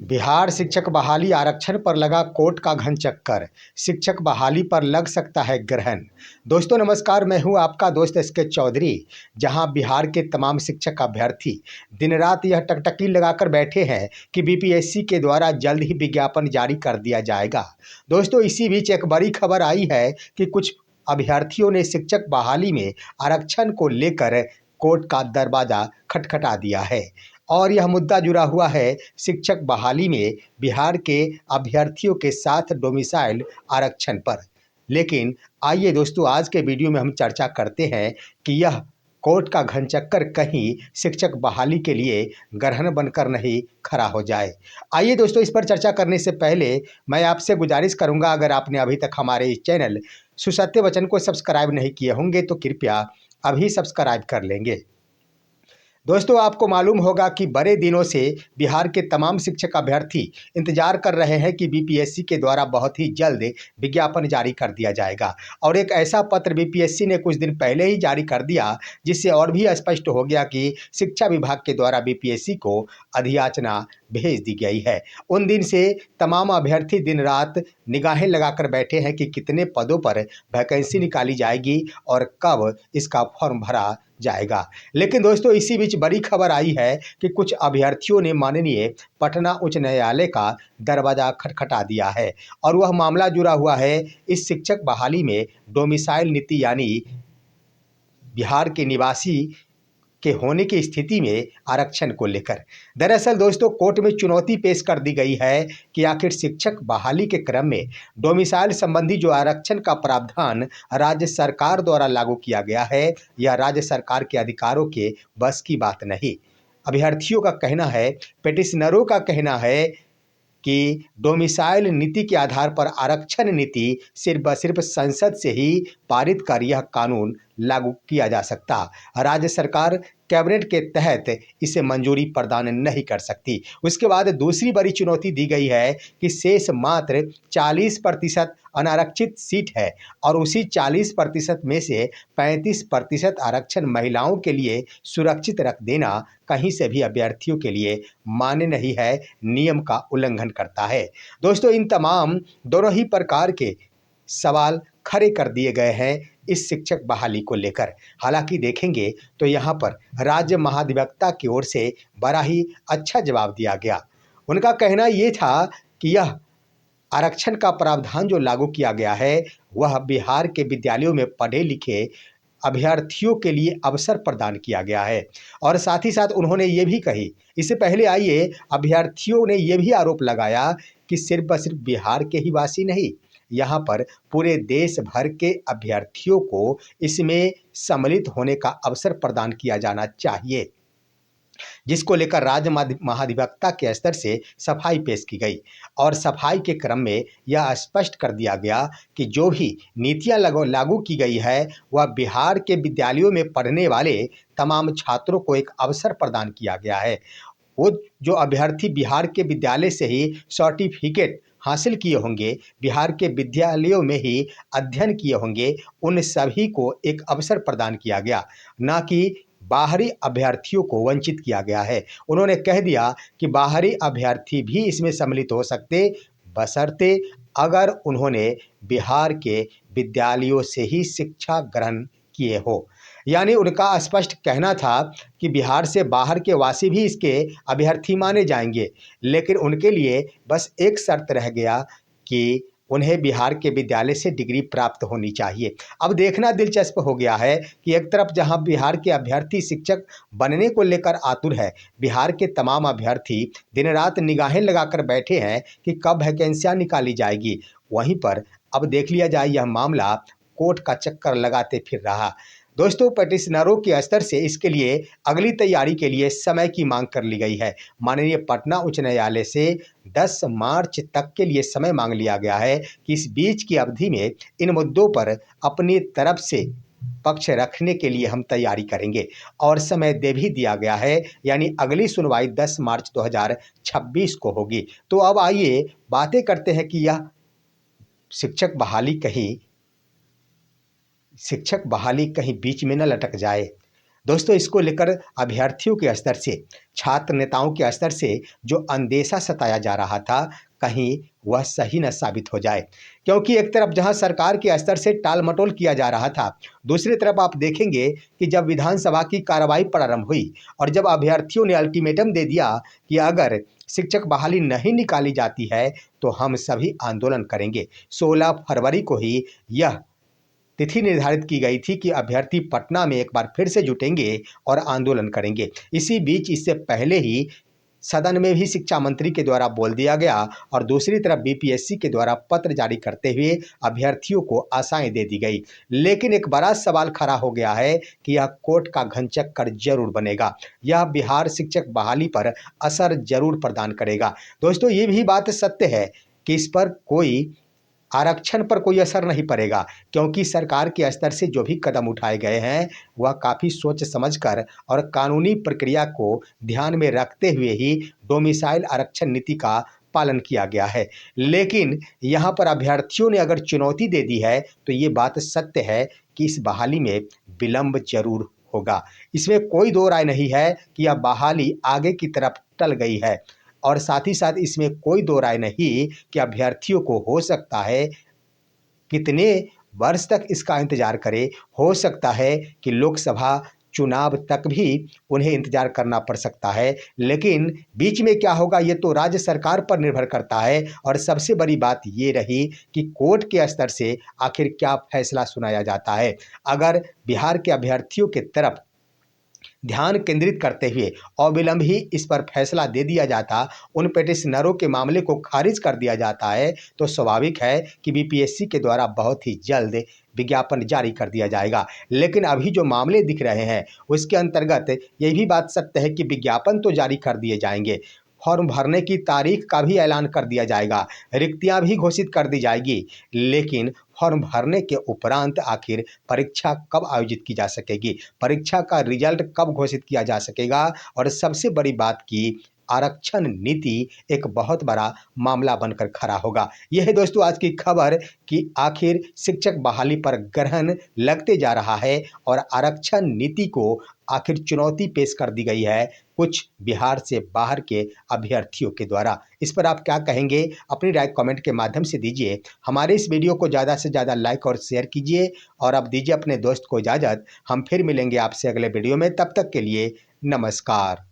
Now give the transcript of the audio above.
बिहार शिक्षक बहाली आरक्षण पर लगा कोर्ट का घन चक्कर। शिक्षक बहाली पर लग सकता है ग्रहण। दोस्तों नमस्कार, मैं हूं आपका दोस्त एसके चौधरी। जहां बिहार के तमाम शिक्षक अभ्यर्थी दिन रात यह टकटकी लगाकर बैठे हैं कि बीपीएससी के द्वारा जल्द ही विज्ञापन जारी कर दिया जाएगा। दोस्तों इसी बीच एक बड़ी खबर आई है कि कुछ अभ्यर्थियों ने शिक्षक बहाली में आरक्षण को लेकर कोर्ट का दरवाजा खटखटा दिया है और यह मुद्दा जुड़ा हुआ है शिक्षक बहाली में बिहार के अभ्यर्थियों के साथ डोमिसाइल आरक्षण पर। लेकिन आइए दोस्तों, आज के वीडियो में हम चर्चा करते हैं कि यह कोर्ट का घन चक्कर कहीं शिक्षक बहाली के लिए ग्रहण बनकर नहीं खड़ा हो जाए। आइए दोस्तों, इस पर चर्चा करने से पहले मैं आपसे गुजारिश करूंगा, अगर आपने अभी तक हमारे इस चैनल सुसत्य वचन को सब्सक्राइब नहीं किए होंगे तो कृपया अभी सब्सक्राइब कर लेंगे। दोस्तों आपको मालूम होगा कि बड़े दिनों से बिहार के तमाम शिक्षक अभ्यर्थी इंतजार कर रहे हैं कि बीपीएससी के द्वारा बहुत ही जल्द विज्ञापन जारी कर दिया जाएगा। और एक ऐसा पत्र बीपीएससी ने कुछ दिन पहले ही जारी कर दिया जिससे और भी स्पष्ट हो गया कि शिक्षा विभाग के द्वारा बीपीएससी को अधियाचना भेज दी गई है। उन दिन से तमाम अभ्यर्थी दिन रात निगाहें लगाकर बैठे हैं कि कितने पदों पर वैकेंसी निकाली जाएगी और कब इसका फॉर्म भरा जाएगा। लेकिन दोस्तों इसी बीच बड़ी खबर आई है कि कुछ अभ्यर्थियों ने माननीय पटना उच्च न्यायालय का दरवाजा खटखटा दिया है और वह मामला जुड़ा हुआ है इस शिक्षक बहाली में डोमिसाइल नीति यानी बिहार के निवासी के होने की स्थिति में आरक्षण को लेकर। दरअसल दोस्तों कोर्ट में चुनौती पेश कर दी गई है कि आखिर शिक्षक बहाली के क्रम में डोमिसाइल संबंधी जो आरक्षण का प्रावधान राज्य सरकार द्वारा लागू किया गया है, यह राज्य सरकार के अधिकारों के बस की बात नहीं। अभ्यर्थियों का कहना है, पेटिशनरों का कहना है कि डोमिसाइल नीति के आधार पर आरक्षण नीति सिर्फ सिर्फ संसद से ही पारित कर यह कानून लागू किया जा सकता। राज्य सरकार कैबिनेट के तहत इसे मंजूरी प्रदान नहीं कर सकती। उसके बाद दूसरी बड़ी चुनौती दी गई है कि शेष मात्र 40% अनारक्षित सीट है और उसी 40% में से 35% आरक्षण महिलाओं के लिए सुरक्षित रख देना कहीं से भी अभ्यर्थियों के लिए मान्य नहीं है, नियम का उल्लंघन करता है। दोस्तों इन तमाम दोनों ही प्रकार के सवाल खड़े कर दिए गए हैं इस शिक्षक बहाली को लेकर। हालांकि देखेंगे तो यहाँ पर राज्य महाधिवक्ता की ओर से बड़ा ही अच्छा जवाब दिया गया। उनका कहना ये था कि यह आरक्षण का प्रावधान जो लागू किया गया है वह बिहार के विद्यालयों में पढ़े लिखे अभ्यर्थियों के लिए अवसर प्रदान किया गया है। और साथ ही साथ उन्होंने ये भी कही, इससे पहले आइए अभ्यर्थियों ने यह भी आरोप लगाया कि सिर्फ बिहार के ही वासी नहीं, यहाँ पर पूरे देश भर के अभ्यर्थियों को इसमें सम्मिलित होने का अवसर प्रदान किया जाना चाहिए, जिसको लेकर राज्य महाधिवक्ता के स्तर से सफाई पेश की गई। और सफाई के क्रम में यह स्पष्ट कर दिया गया कि जो भी नीतियां लागू की गई है वह बिहार के विद्यालयों में पढ़ने वाले तमाम छात्रों को एक अवसर प्रदान किया गया है। वो जो अभ्यर्थी बिहार के विद्यालय से ही सर्टिफिकेट हासिल किए होंगे, बिहार के विद्यालयों में ही अध्ययन किए होंगे, उन सभी को एक अवसर प्रदान किया गया, ना कि बाहरी अभ्यर्थियों को वंचित किया गया है। उन्होंने कह दिया कि बाहरी अभ्यर्थी भी इसमें सम्मिलित हो सकते, बशर्ते अगर उन्होंने बिहार के विद्यालयों से ही शिक्षा ग्रहण किए हो। यानी उनका स्पष्ट कहना था कि बिहार से बाहर के वासी भी इसके अभ्यर्थी माने जाएंगे, लेकिन उनके लिए बस एक शर्त रह गया कि उन्हें बिहार के विद्यालय से डिग्री प्राप्त होनी चाहिए। अब देखना दिलचस्प हो गया है कि एक तरफ जहां बिहार के अभ्यर्थी शिक्षक बनने को लेकर आतुर है, बिहार के तमाम अभ्यर्थी दिन रात निगाहें लगाकर बैठे हैं कि कब वैकेंसियां निकाली जाएगी, वहीं पर अब देख लिया जाए यह मामला कोर्ट का चक्कर लगाते फिर रहा। दोस्तों पेटिशनरों के स्तर से इसके लिए अगली तैयारी के लिए समय की मांग कर ली गई है। माननीय पटना उच्च न्यायालय से 10 मार्च तक के लिए समय मांग लिया गया है कि इस बीच की अवधि में इन मुद्दों पर अपनी तरफ से पक्ष रखने के लिए हम तैयारी करेंगे और समय दे भी दिया गया है, यानी अगली सुनवाई 10 मार्च 2026 को होगी। तो अब आइए बातें करते हैं कि यह शिक्षक बहाली कहीं बीच में न लटक जाए। दोस्तों, इसको लेकर अभ्यर्थियों के स्तर से, छात्र नेताओं के स्तर से जो अंदेशा सताया जा रहा था, कहीं वह सही न साबित हो जाए। क्योंकि एक तरफ जहां सरकार के स्तर से टाल-मटोल किया जा रहा था, दूसरी तरफ आप देखेंगे कि जब विधानसभा की कार्रवाई प्रारंभ हुई और जब अभ्यर्थियों ने अल्टीमेटम दे दिया कि अगर शिक्षक बहाली नहीं निकाली जाती है, तो हम सभी आंदोलन करेंगे। 16 फरवरी को ही यह तिथि निर्धारित की गई थी कि अभ्यर्थी पटना में एक बार फिर से जुटेंगे और आंदोलन करेंगे। इसी बीच इससे पहले ही सदन में भी शिक्षा मंत्री के द्वारा बोल दिया गया और दूसरी तरफ बीपीएससी के द्वारा पत्र जारी करते हुए अभ्यर्थियों को आशाएं दे दी गई। लेकिन एक बड़ा सवाल खड़ा हो गया है कि यह कोर्ट का घनचक्कर जरूर बनेगा। यह बिहार शिक्षक बहाली पर असर जरूर प्रदान करेगा। दोस्तों, ये भी बात सत्य है कि इस पर कोई आरक्षण पर कोई असर नहीं पड़ेगा, क्योंकि सरकार के स्तर से जो भी कदम उठाए गए हैं वह काफ़ी सोच समझकर और कानूनी प्रक्रिया को ध्यान में रखते हुए ही डोमिसाइल आरक्षण नीति का पालन किया गया है। लेकिन यहाँ पर अभ्यर्थियों ने अगर चुनौती दे दी है तो ये बात सत्य है कि इस बहाली में विलंब जरूर होगा। इसमें कोई दो राय नहीं है कि यह बहाली आगे की तरफ टल गई है और साथ ही साथ इसमें कोई दो राय नहीं कि अभ्यर्थियों को हो सकता है कितने वर्ष तक इसका इंतजार करें। हो सकता है कि लोकसभा चुनाव तक भी उन्हें इंतजार करना पड़ सकता है। लेकिन बीच में क्या होगा ये तो राज्य सरकार पर निर्भर करता है। और सबसे बड़ी बात ये रही कि कोर्ट के स्तर से आखिर क्या फैसला सुनाया जाता है। अगर बिहार के अभ्यर्थियों के तरफ ध्यान केंद्रित करते हुए अविलंब ही इस पर फैसला दे दिया जाता, उन पिटिशनरों के मामले को खारिज कर दिया जाता है, तो स्वाभाविक है कि बीपीएससी के द्वारा बहुत ही जल्द विज्ञापन जारी कर दिया जाएगा। लेकिन अभी जो मामले दिख रहे हैं उसके अंतर्गत यह भी बात सत्य है कि विज्ञापन तो जारी कर दिए जाएंगे, फॉर्म भरने की तारीख का भी ऐलान कर दिया जाएगा, रिक्तियां भी घोषित कर दी जाएगी। लेकिन फॉर्म भरने के उपरांत आखिर परीक्षा कब आयोजित की जा सकेगी, परीक्षा का रिजल्ट कब घोषित किया जा सकेगा, और सबसे बड़ी बात की आरक्षण नीति एक बहुत बड़ा मामला बनकर खड़ा होगा। यह है दोस्तों आज की खबर कि आखिर शिक्षक बहाली पर ग्रहण लगते जा रहा है और आरक्षण नीति को आखिर चुनौती पेश कर दी गई है कुछ बिहार से बाहर के अभ्यर्थियों के द्वारा। इस पर आप क्या कहेंगे, अपनी राय कमेंट के माध्यम से दीजिए। हमारे इस वीडियो को ज़्यादा से ज़्यादा लाइक और शेयर कीजिए और अब दीजिए अपने दोस्त को इजाज़त। हम फिर मिलेंगे आपसे अगले वीडियो में, तब तक के लिए नमस्कार।